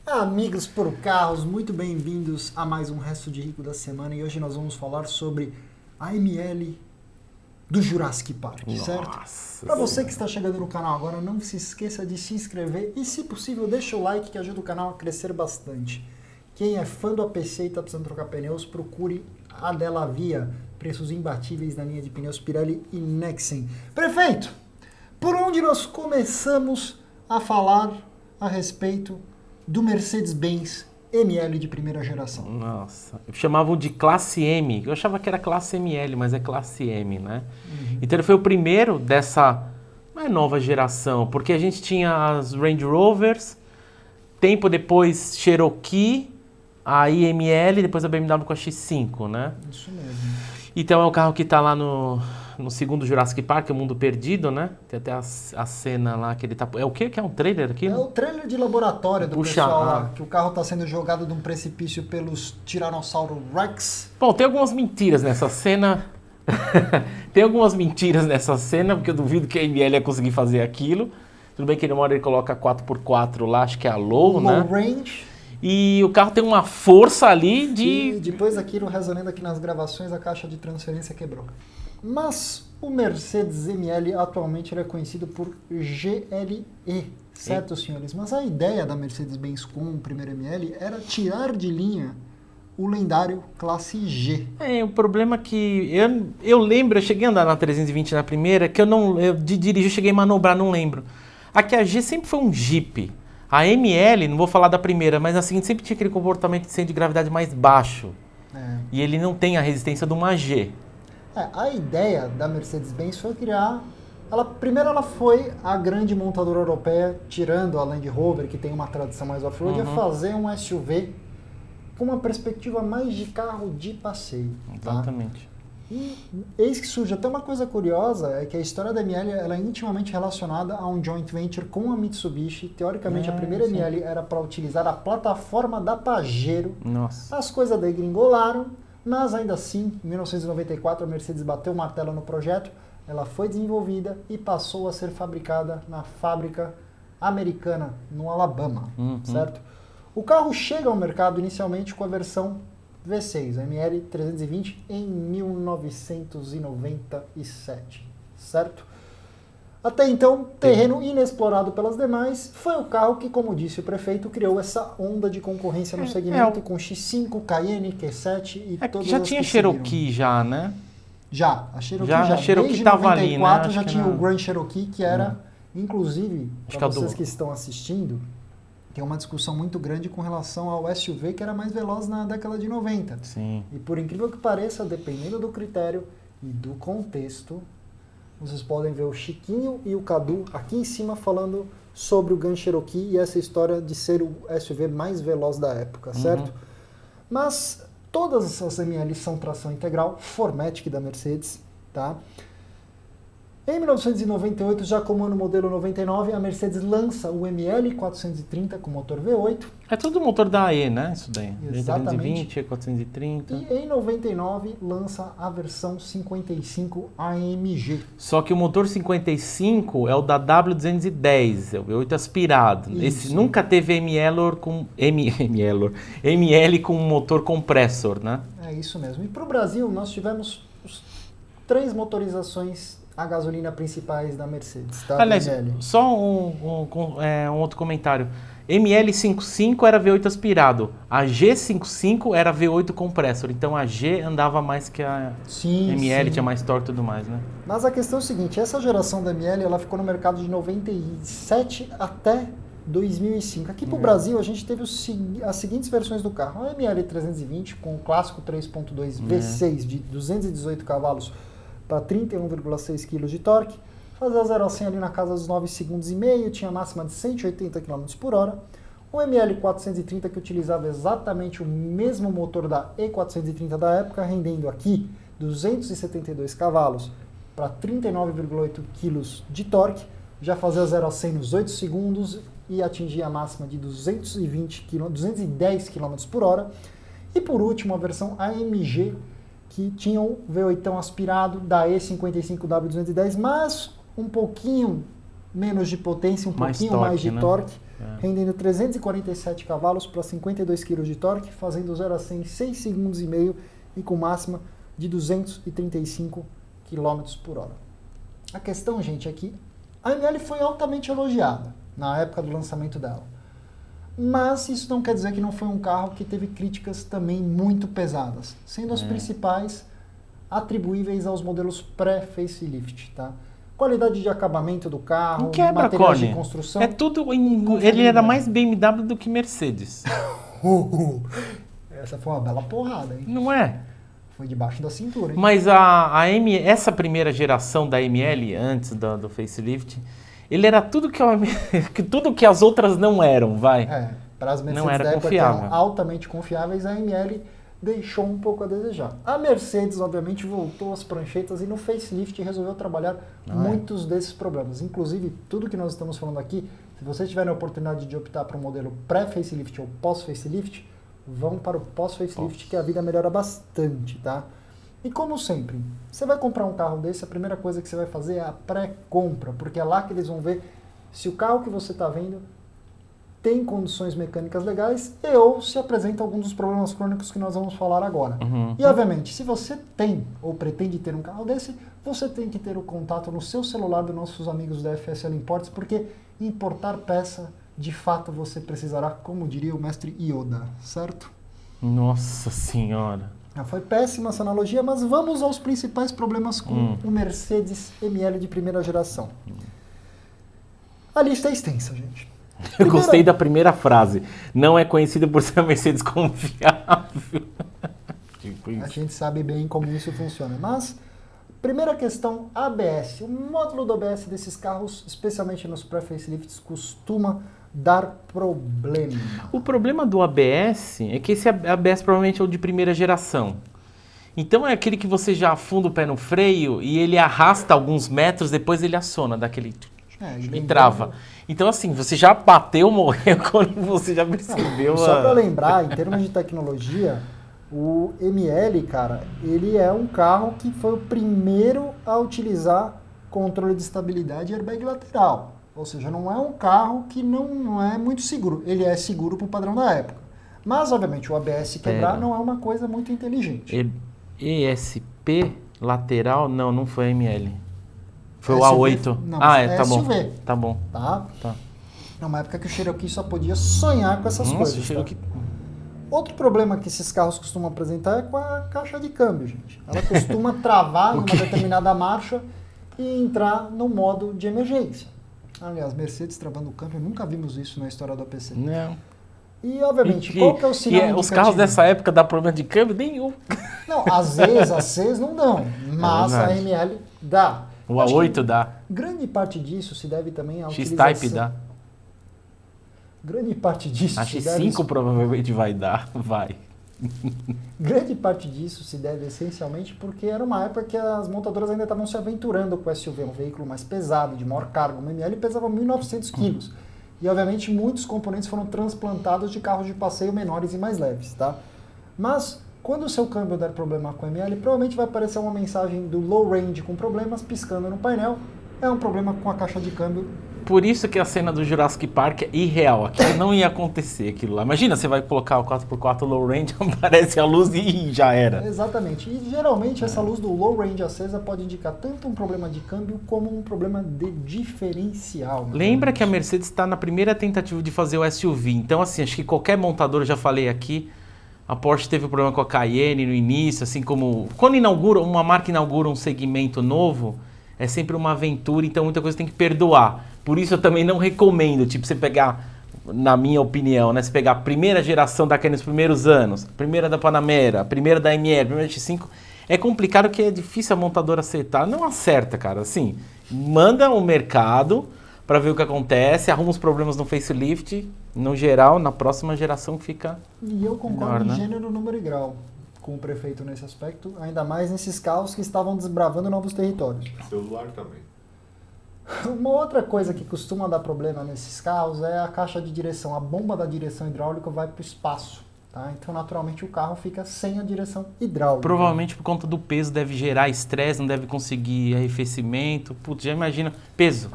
Amigos por carros, muito bem-vindos a mais um Resto de Rico da semana e hoje nós vamos falar sobre a ML do Jurassic Park, certo? Para você que está chegando no canal agora, não se esqueça de se inscrever e, se possível, deixa o like que ajuda o canal a crescer bastante. Quem é fã do APC e está precisando trocar pneus, procure a Della Via, preços imbatíveis na linha de pneus Pirelli e Nexen. Prefeito, por onde nós começamos a falar a respeito do Mercedes-Benz ML de primeira geração? Nossa, chamavam de classe M. Eu achava que era classe ML, mas é classe M, né? Então ele foi o primeiro dessa nova geração, porque a gente tinha as Range Rovers, tempo depois Cherokee, a IML, depois a BMW com a X5, né? Isso mesmo. Então é um carro que está lá no segundo Jurassic Park, o Mundo Perdido, né? Tem até a cena lá que ele tá... É o quê? Que é um trailer aqui? É o trailer de laboratório do Puxa, pessoal lá, que o carro está sendo jogado de um precipício pelos Tiranossauro Rex. Bom, tem algumas mentiras nessa cena. Tem algumas mentiras nessa cena, porque eu duvido que a ML ia conseguir fazer aquilo. Tudo bem que ele mora, ele coloca 4x4 lá, acho que é a low, né? Low range. E o carro tem uma força ali E depois daquilo, rezando aqui nas gravações, a caixa de transferência quebrou. Mas o Mercedes ML atualmente ele é conhecido por GLE, certo, senhores? Mas a ideia da Mercedes-Benz com o primeiro ML era tirar de linha o lendário classe G. O problema é que eu lembro, eu cheguei a andar na 320 na primeira, que eu de dirigir, eu cheguei a manobrar, não lembro. Aqui a G sempre foi um Jeep. A ML, não vou falar da primeira, mas a seguinte sempre tinha aquele comportamento de centro de gravidade mais baixo. E ele não tem a resistência de uma G. A ideia da Mercedes-Benz foi criar... Primeiro ela foi a grande montadora europeia, tirando a Land Rover, que tem uma tradição mais off-road, a fazer um SUV com uma perspectiva mais de carro de passeio. Exatamente. Tá? E eis que surge até uma coisa curiosa, é que a história da ML ela é intimamente relacionada a um joint venture com a Mitsubishi. Teoricamente, a primeira ML era para utilizar a plataforma da Pajero. Nossa. As coisas degringolaram, mas ainda assim, em 1994, a Mercedes bateu o martelo no projeto, ela foi desenvolvida e passou a ser fabricada na fábrica americana, no Alabama, certo? O carro chega ao mercado inicialmente com a versão V6, a ML320, em 1997, certo? Até então, terreno inexplorado pelas demais, foi o carro que, como disse o prefeito, criou essa onda de concorrência no segmento com X5, Cayenne, Q7 e todas já as tinha que Cherokee já, né? Já, a Cherokee já. A Cherokee desde tava 94 ali, né? já tinha o Grand Cherokee, que era, inclusive, para vocês que estão assistindo, tem uma discussão muito grande com relação ao SUV que era mais veloz na década de 90. Sim. E por incrível que pareça, dependendo do critério e do contexto, vocês podem ver o Chiquinho e o Cadu aqui em cima falando sobre o Grand Cherokee e essa história de ser o SUV mais veloz da época, certo? Mas todas as MLs são tração integral, Formatic da Mercedes, tá? Em 1998, já como ano modelo 99, a Mercedes lança o ML 430 com motor V8. É tudo motor da AE, né? Isso daí. Exatamente. 320, 430. E em 99 lança a versão 55 AMG. Só que o motor 55 é o da W210, é o V8 aspirado. Isso. Esse nunca teve ML com motor compressor, né? É isso mesmo. E para o Brasil, nós tivemos 3 motorizações a gasolina principais da Mercedes, tá? Aliás, ML. só um outro comentário. ML55 era V8 aspirado, a G55 era V8 compressor, então a G andava mais que a ML, tinha mais torque e tudo mais, né? Mas a questão é o seguinte, essa geração da ML ela ficou no mercado de 97 até 2005. Aqui para o Brasil a gente teve as seguintes versões do carro. A ML320 com o clássico 3.2 V6 de 218 cavalos para 31,6 kg de torque, fazia 0 a 100 ali na casa dos 9 segundos e meio, tinha máxima de 180 km por hora. O ML430 que utilizava exatamente o mesmo motor da E430 da época, rendendo aqui 272 cavalos para 39,8 kg de torque, já fazia 0 a 100 nos 8 segundos e atingia a máxima de 210 km por hora. E por último, a versão AMG, que tinha um V8 aspirado da E55W210, mas um pouquinho menos de potência, um Mais pouquinho mais de torque, né? torque, É. rendendo 347 cavalos para 52 kg de torque, fazendo 0 a 100 em 6 segundos e meio e com máxima de 235 km por hora. A questão, gente, é que a ML foi altamente elogiada na época do lançamento dela. Mas isso não quer dizer que não foi um carro que teve críticas também muito pesadas, sendo as principais atribuíveis aos modelos pré-facelift, tá? Qualidade de acabamento do carro, Não quebra, materiais de Cone. construção. É tudo. Ele era mais BMW do que Mercedes. Essa foi uma bela porrada, hein? Não é? Foi debaixo da cintura, hein? Mas essa primeira geração da ML, antes do facelift, ele era tudo tudo que as outras não eram, vai. Para as Mercedes Não era da época que confiável. eram altamente confiáveis, a ML deixou um pouco a desejar. A Mercedes, obviamente, voltou às pranchetas e no facelift resolveu trabalhar muitos desses problemas. Inclusive, tudo que nós estamos falando aqui, se vocês tiverem a oportunidade de optar para um modelo pré-facelift ou pós-facelift, vão para o pós-facelift, que a vida melhora bastante, tá? E como sempre, você vai comprar um carro desse, a primeira coisa que você vai fazer é a pré-compra, porque é lá que eles vão ver se o carro que você está vendo tem condições mecânicas legais e ou se apresenta alguns dos problemas crônicos que nós vamos falar agora. E, obviamente, se você tem ou pretende ter um carro desse, você tem que ter o contato no seu celular dos nossos amigos da FSL Imports, porque importar peça, de fato, você precisará, como diria o mestre Yoda, certo? Nossa Senhora. Foi péssima essa analogia, mas vamos aos principais problemas com o Mercedes ML de primeira geração. A lista é extensa, gente. Eu gostei da primeira frase. Não é conhecida por ser uma Mercedes confiável. Tipo A isso. gente sabe bem como isso funciona. Mas, primeira questão, ABS. O módulo do ABS desses carros, especialmente nos pré-facelifts, costuma dar problema. O problema do ABS é que esse ABS provavelmente é o de primeira geração. Então é aquele que você já afunda o pé no freio e ele arrasta alguns metros, depois ele aciona, daquele... e trava. Então assim, você já bateu, morreu quando você já percebeu. Só para lembrar, em termos de tecnologia, o ML, cara, ele é um carro que foi o primeiro a utilizar controle de estabilidade e airbag lateral. Ou seja, não é um carro que não é muito seguro. Ele é seguro para o padrão da época. Mas, obviamente, o ABS quebrar não é uma coisa muito inteligente. ESP lateral? Não foi ML. Foi o SUV, A8. não, Tá bom. SUV. Tá bom. Tá? Tá. É uma época que o Cherokee só podia sonhar com essas coisas. Tá? Cherokee... Outro problema que esses carros costumam apresentar é com a caixa de câmbio, gente. Ela costuma travar em uma determinada marcha e entrar no modo de emergência. Aliás, Mercedes travando o câmbio, nunca vimos isso na história do APC. Não. E, obviamente, qual que é o sinal indicativo? Os carros dessa época dá problema de câmbio? Nenhum. Não, às vezes, as Cs não dão, mas a verdade. ML dá. O Acho A8 que dá. grande parte disso se deve também à utilização... X-Type dá. Grande parte disso A se deve... X5 provavelmente vai dar. Vai. Grande parte disso se deve essencialmente porque era uma época que as montadoras ainda estavam se aventurando com o SUV, um veículo mais pesado, de maior carga. O ML pesava 1.900 quilos. E, obviamente, muitos componentes foram transplantados de carros de passeio menores e mais leves, tá? Mas, quando o seu câmbio der problema com o ML, provavelmente vai aparecer uma mensagem do low range com problemas piscando no painel. É um problema com a caixa de câmbio. Por isso que a cena do Jurassic Park é irreal. Aquilo não ia acontecer, aquilo lá. Imagina, você vai colocar o 4x4 low range, aparece a luz e já era. Exatamente. E geralmente essa luz do low range acesa pode indicar tanto um problema de câmbio como um problema de diferencial. Lembra que a Mercedes está na primeira tentativa de fazer o SUV. Então, assim, acho que qualquer montador, eu já falei aqui, a Porsche teve um problema com a Cayenne no início, assim como... Quando uma marca inaugura um segmento novo, é sempre uma aventura, então muita coisa tem que perdoar. Por isso eu também não recomendo, tipo, você pegar, na minha opinião, né? Você pegar a primeira geração da Cayenne nos primeiros anos, a primeira da Panamera, a primeira da ML, a primeira X5, é complicado que é difícil a montadora acertar. Não acerta, cara, assim, manda o mercado para ver o que acontece, arruma os problemas no facelift, no geral, na próxima geração fica E eu concordo melhor, né? em gênero, número e grau com o prefeito nesse aspecto, ainda mais nesses carros que estavam desbravando novos territórios. Celular também. Uma outra coisa que costuma dar problema nesses carros é a caixa de direção. A bomba da direção hidráulica vai para o espaço. Tá? Então, naturalmente, o carro fica sem a direção hidráulica. Provavelmente por conta do peso deve gerar estresse, não deve conseguir arrefecimento. Putz, já imagina. Peso.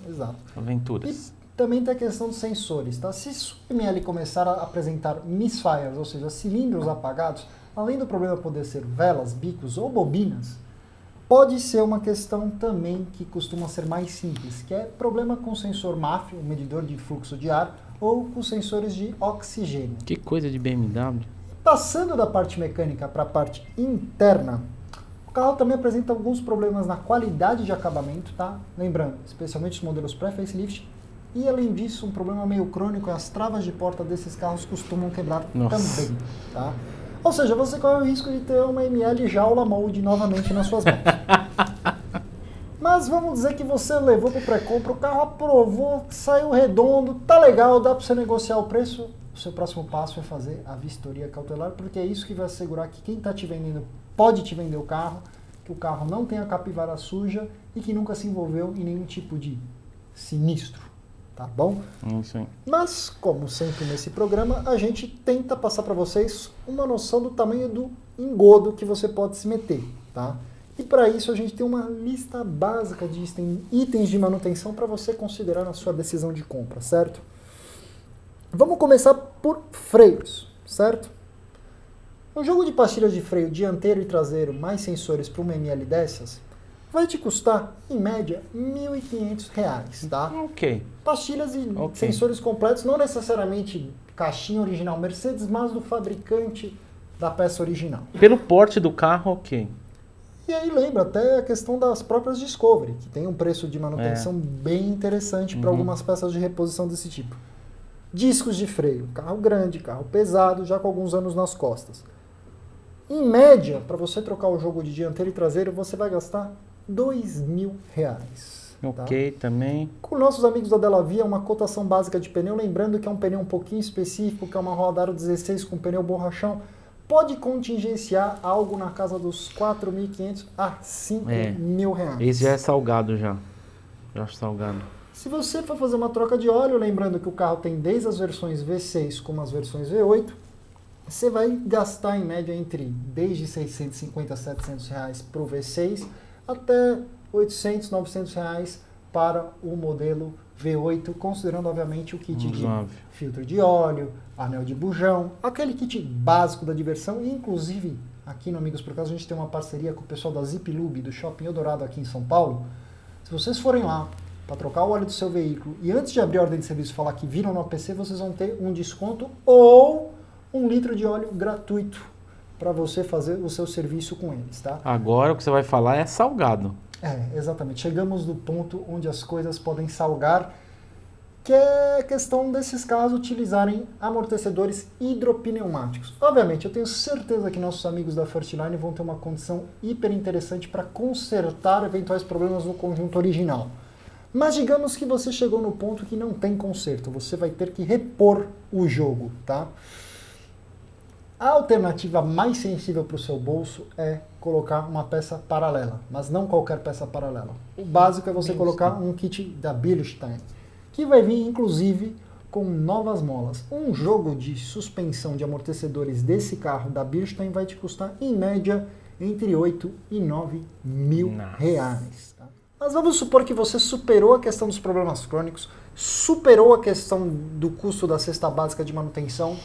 Exato. Aventuras. E também tem a questão dos sensores, tá? Se o ML começar a apresentar misfires, ou seja, cilindros apagados, além do problema poder ser velas, bicos ou bobinas, pode ser uma questão também que costuma ser mais simples, que é problema com o sensor MAF, o medidor de fluxo de ar, ou com sensores de oxigênio. Que coisa de BMW. Passando da parte mecânica para a parte interna, o carro também apresenta alguns problemas na qualidade de acabamento, tá? Lembrando, especialmente os modelos pré-facelift. E além disso, um problema meio crônico é as travas de porta desses carros costumam quebrar também, tá? Ou seja, você corre o risco de ter uma ML jaula mold novamente nas suas mãos. Mas vamos dizer que você levou para o pré-compra, o carro aprovou, saiu redondo, tá legal, dá para você negociar o preço. O seu próximo passo é fazer a vistoria cautelar, porque é isso que vai assegurar que quem está te vendendo pode te vender o carro, que o carro não tenha capivara suja e que nunca se envolveu em nenhum tipo de sinistro, tá bom? Isso aí. Mas, como sempre nesse programa, a gente tenta passar para vocês uma noção do tamanho do engodo que você pode se meter, tá? E para isso a gente tem uma lista básica de itens de manutenção para você considerar na sua decisão de compra, certo? Vamos começar por freios, certo? Um jogo de pastilhas de freio dianteiro e traseiro mais sensores para uma ML dessas vai te custar, em média, R$ 1.500, tá? Ok. Pastilhas e sensores completos, não necessariamente caixinha original Mercedes, mas do fabricante da peça original. Pelo porte do carro, ok. E aí lembra até a questão das próprias Discovery, que tem um preço de manutenção bem interessante para algumas peças de reposição desse tipo. Discos de freio, carro grande, carro pesado, já com alguns anos nas costas. Em média, para você trocar o jogo de dianteiro e traseiro, você vai gastar R$ 2.000. Ok, tá? também. Com nossos amigos da Delavia, uma cotação básica de pneu, lembrando que é um pneu um pouquinho específico, que é uma roda aro 16 com pneu borrachão, pode contingenciar algo na casa dos R$ 4.500 a R$ 5.000. Esse já é salgado já. Já acho salgado. Se você for fazer uma troca de óleo, lembrando que o carro tem desde as versões V6 como as versões V8, você vai gastar em média desde R$ 650 a R$ 700 para o V6 até R$ 800, R$ 900 para o modelo V8, considerando obviamente o kit de filtro de óleo, anel de bujão, aquele kit básico da diversão. E inclusive aqui no Amigos por Causa a gente tem uma parceria com o pessoal da Zip Lube do Shopping Eldorado aqui em São Paulo. Se vocês forem lá para trocar o óleo do seu veículo e antes de abrir a ordem de serviço falar que viram no APC, vocês vão ter um desconto ou 1 litro de óleo gratuito para você fazer o seu serviço com eles, tá? Agora o que você vai falar é salgado. Exatamente. Chegamos no ponto onde as coisas podem salgar, que é a questão desses carros utilizarem amortecedores hidropneumáticos. Obviamente, eu tenho certeza que nossos amigos da Firstline vão ter uma condição hiper interessante para consertar eventuais problemas no conjunto original. Mas digamos que você chegou no ponto que não tem conserto, você vai ter que repor o jogo, tá? A alternativa mais sensível para o seu bolso é colocar uma peça paralela, mas não qualquer peça paralela. O básico é você colocar um kit da Bilstein, que vai vir inclusive com novas molas. Um jogo de suspensão de amortecedores desse carro da Bilstein vai te custar em média entre 8 e 9 mil reais. Tá? Mas vamos supor que você superou a questão dos problemas crônicos, superou a questão do custo da cesta básica de manutenção.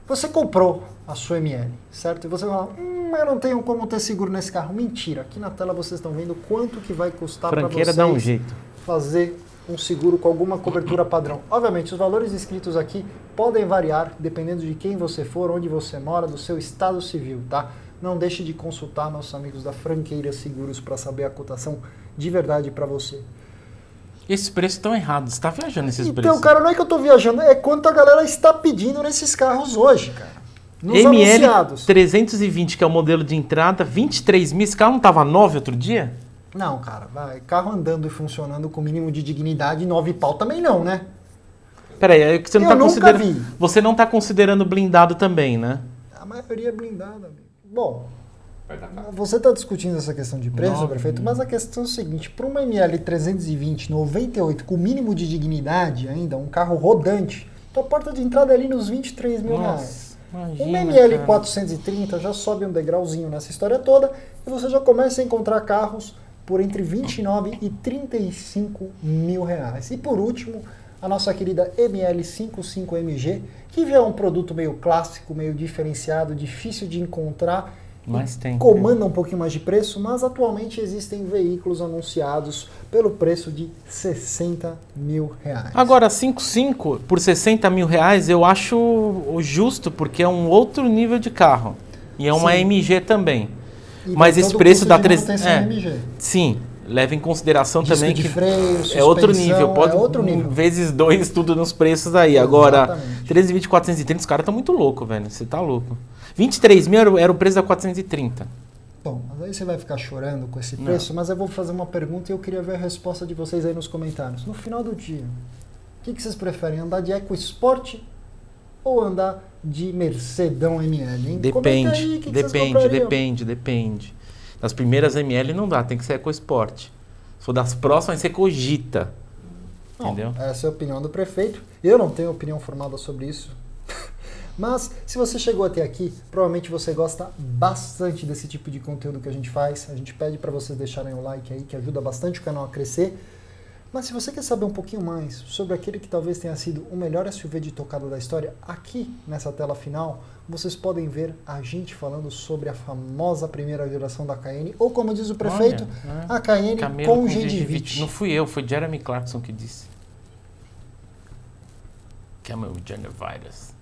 Você comprou a sua ML, certo? E você vai falar, eu não tenho como ter seguro nesse carro. Mentira, aqui na tela vocês estão vendo quanto que vai custar para vocês dá um jeito. fazer um seguro com alguma cobertura padrão. Obviamente, os valores escritos aqui podem variar dependendo de quem você for, onde você mora, do seu estado civil, tá? Não deixe de consultar nossos amigos da Franqueira Seguros para saber a cotação de verdade para você. Esses preços estão errados. Você está viajando esses preços. Então, cara, não é que eu estou viajando, é quanto a galera está pedindo nesses carros hoje, cara. Nos ML anunciados. 320, que é o modelo de entrada, 23 mil. Esse carro não estava 9 outro dia? Não, cara, carro andando e funcionando com mínimo de dignidade, 9 pau também não, né? Peraí, é que você não Eu está nunca considerando. vi. Você não está considerando blindado também, né? A maioria é blindada, amigo. Bom, você está discutindo essa questão de preço, prefeito, mas a questão é o seguinte, para uma ML 320 98 com mínimo de dignidade ainda, um carro rodante, tua porta de entrada é ali nos 23 mil reais. Imagina, Uma ML cara. 430 já sobe um degrauzinho nessa história toda e você já começa a encontrar carros por entre 29 e 35 mil reais. E por último, a nossa querida ML55MG, que já é um produto meio clássico, meio diferenciado, difícil de encontrar, Mas tem. comanda um pouquinho mais de preço, mas atualmente existem veículos anunciados pelo preço de 60 mil reais. Agora, 5.5 por 60 mil reais eu acho justo, porque é um outro nível de carro. E é uma Sim. MG também. E Mas tem esse todo o preço custo dá de 3... manutenção MG. Sim, leva em consideração Disco também de que freio, é outro suspensão, nível. Pode é outro nível. vezes 2 tudo nos preços aí. Agora, Exatamente. 320, 430, os caras estão muito loucos, velho. Você tá louco. 23 mil era o preço da 430. Bom, mas aí você vai ficar chorando com esse preço, mas eu vou fazer uma pergunta e eu queria ver a resposta de vocês aí nos comentários. No final do dia, o que vocês preferem? Andar de EcoSport ou andar de Mercedão ML, hein? Comenta aí, o que vocês comprariam? Depende. Das primeiras ML não dá, tem que ser EcoSport. Se for das próximas, você cogita. Bom, Entendeu? essa é a opinião do prefeito. Eu não tenho opinião formada sobre isso. Mas, se você chegou até aqui, provavelmente você gosta bastante desse tipo de conteúdo que a gente faz. A gente pede para vocês deixarem o like aí, que ajuda bastante o canal a crescer. Mas se você quer saber um pouquinho mais sobre aquele que talvez tenha sido o melhor SUV de tocada da história, aqui nessa tela final, vocês podem ver a gente falando sobre a famosa primeira geração da Cayenne, ou como diz o prefeito, a Cayenne Camelo com gengivite. gengivite. Não fui eu, foi Jeremy Clarkson que disse. Camel Genivirus.